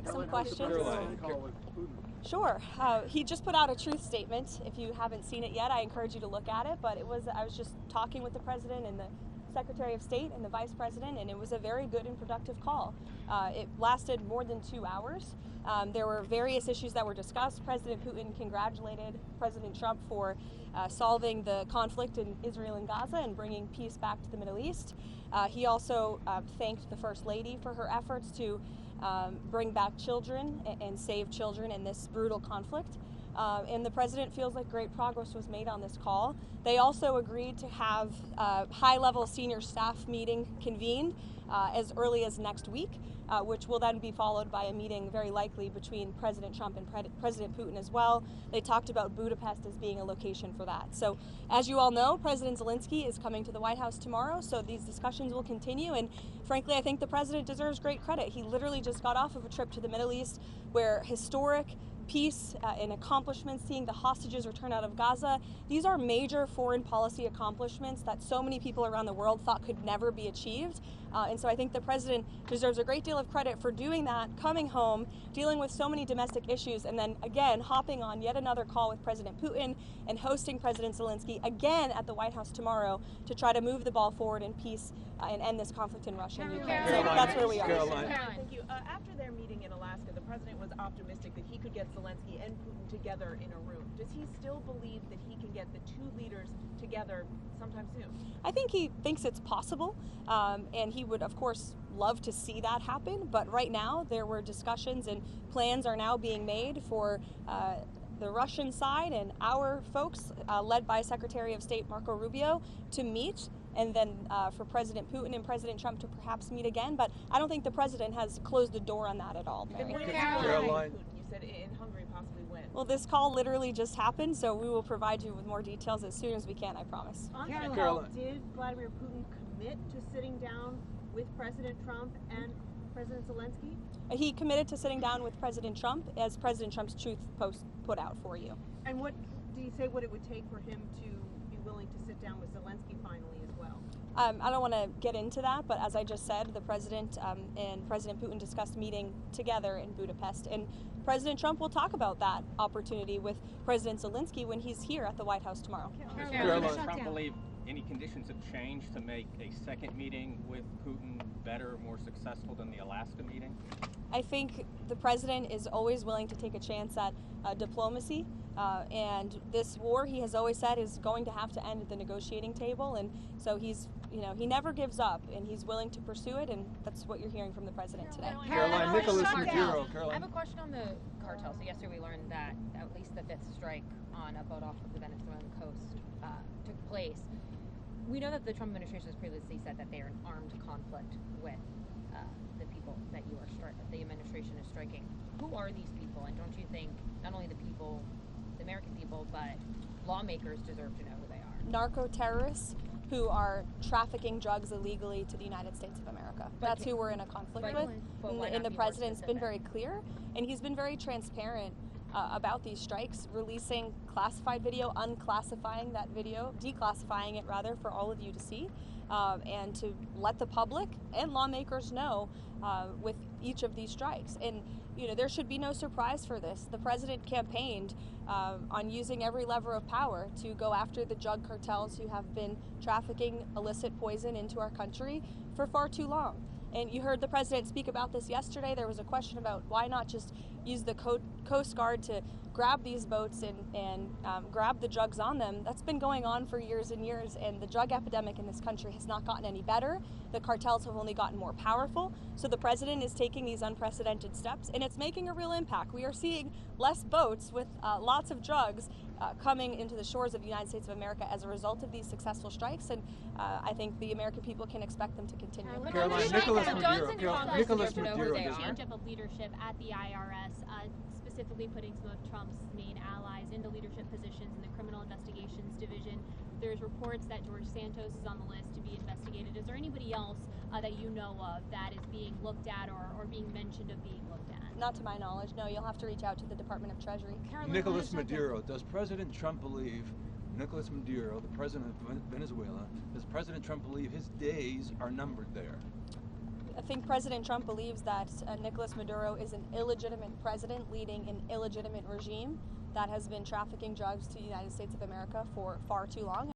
take some questions. Sure. He just put out a truth statement. If you haven't seen it yet, I encourage you to look at it. But I was just talking with the President and the Secretary of State and the Vice President, and it was a very good and productive call. It lasted more than 2 hours. There were various issues that were discussed. President Putin congratulated President Trump for solving the conflict in Israel and Gaza and bringing peace back to the Middle East. He also thanked the First Lady for her efforts to bring back children and save children in this brutal conflict. And the President feels like great progress was made on this call. They also agreed to have a high-level senior staff meeting convened as early as next week, which will then be followed by a meeting very likely between President Trump and President Putin as well. They talked about Budapest as being a location for that. So as you all know, President Zelensky is coming to the White House tomorrow, so these discussions will continue. And frankly, I think the President deserves great credit. He literally just got off of a trip to the Middle East where historic peace and accomplishments, seeing the hostages return out of Gaza. These are major foreign policy accomplishments that so many people around the world thought could never be achieved. And so I think the President deserves a great deal of credit for doing that, coming home, dealing with so many domestic issues, and then again hopping on yet another call with President Putin and hosting President Zelensky again at the White House tomorrow to try to move the ball forward in peace and end this conflict in Russia and Ukraine. So that's where we are. Caroline, thank you. After their meeting in Alaska, the President was optimistic that he could get Zelensky and Putin together in a room. Does he still believe that he can get the two leaders together sometime soon? I think he thinks it's possible, and he would, of course, love to see that happen. But right now, there were discussions and plans are now being made for the Russian side and our folks, led by Secretary of State Marco Rubio, to meet, and then for President Putin and President Trump to perhaps meet again. But I don't think the President has closed the door on that at all. Caroline, you said in Hungary possibly when? Well, this call literally just happened, so we will provide you with more details as soon as we can, I promise. Caroline, did Vladimir Putin commit to sitting down with President Trump and President Zelensky? He committed to sitting down with President Trump, as President Trump's truth post put out for you. And what do you say what it would take for him to be willing to sit down with Zelensky finally as well? I don't want to get into that, but as I just said, the President and President Putin discussed meeting together in Budapest, and President Trump will talk about that opportunity with President Zelensky when he's here at the White House tomorrow. Does Trump believe any conditions have changed to make a second meeting with Putin better, more successful than the Alaska meeting? I think the President is always willing to take a chance at diplomacy, and this war, he has always said, is going to have to end at the negotiating table, and so he's, he never gives up, and he's willing to pursue it, and that's what you're hearing from the President today. Caroline, I have a question on the cartel. So yesterday we learned that at least the 5th strike on a boat off of the Venezuelan coast took place. We know that the Trump administration has previously said that they are in armed conflict with the people that the administration is striking. Who are these people, and don't you think not only the people, the American people, but lawmakers deserve to know who they are? Narco-terrorists who are trafficking drugs illegally to the United States of America. That's who we're in a conflict with. And the President's been very clear, and he's been very transparent about these strikes, releasing classified video, unclassifying that video, declassifying it rather for all of you to see, and to let the public and lawmakers know with each of these strikes. And there should be no surprise for this. The President campaigned on using every lever of power to go after the drug cartels who have been trafficking illicit poison into our country for far too long. And you heard the President speak about this yesterday. There was a question about why not just use the Coast Guard to grab these boats and grab the drugs on them. That's been going on for years and years, and the drug epidemic in this country has not gotten any better. The cartels have only gotten more powerful. So the President is taking these unprecedented steps, and it's making a real impact. We are seeing less boats with lots of drugs coming into the shores of the United States of America as a result of these successful strikes, and I think the American people can expect them to continue. Caroline, Nicholas Maduro change up of leadership at the IRS, specifically putting some of Trump's main allies into leadership positions in the Criminal Investigations Division. There's reports that George Santos is on the list to be investigated. Is there anybody else that you know of that is being looked at or being mentioned of being looked at? Not to my knowledge, no. You'll have to reach out to the Department of Treasury. Nicholas Maduro, does President Trump believe, Nicholas Maduro, the president of Venezuela, does President Trump believe his days are numbered there? I think President Trump believes that Nicolas Maduro is an illegitimate president leading an illegitimate regime that has been trafficking drugs to the United States of America for far too long.